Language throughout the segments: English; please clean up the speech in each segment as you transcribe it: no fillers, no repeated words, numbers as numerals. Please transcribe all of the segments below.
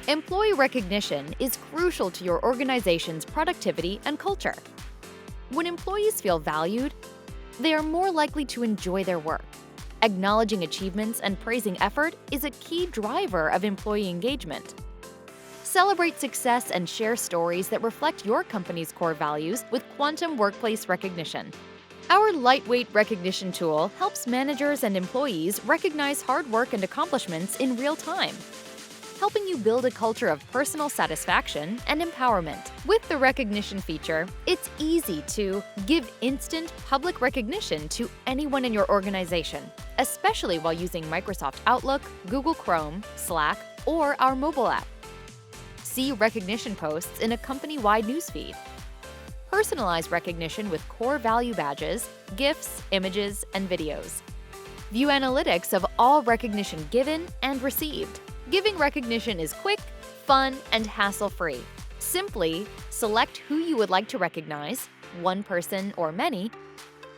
Employee recognition is crucial to your organization's productivity and culture. When employees feel valued, they are more likely to enjoy their work. Acknowledging achievements and praising effort is a key driver of employee engagement. Celebrate success and share stories that reflect your company's core values with Quantum Workplace Recognition. Our lightweight recognition tool helps managers and employees recognize hard work and accomplishments in real time, helping you build a culture of personal satisfaction and empowerment. With the recognition feature, it's easy to give instant public recognition to anyone in your organization, especially while using Microsoft Outlook, Google Chrome, Slack, or our mobile app. See recognition posts in a company-wide newsfeed. Personalize recognition with core value badges, GIFs, images, and videos. View analytics of all recognition given and received. Giving recognition is quick, fun, and hassle-free. Simply select who you would like to recognize, one person or many.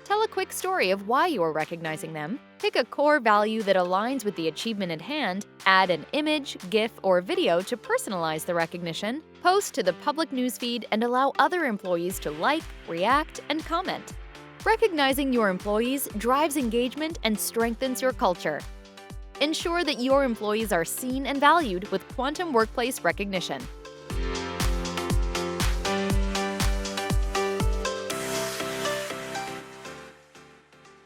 Tell a quick story of why you are recognizing them. Pick a core value that aligns with the achievement at hand. Add an image, GIF, or video to personalize the recognition. Post to the public newsfeed and allow other employees to like, react, and comment. Recognizing your employees drives engagement and strengthens your culture. Ensure that your employees are seen and valued with Quantum Workplace Recognition.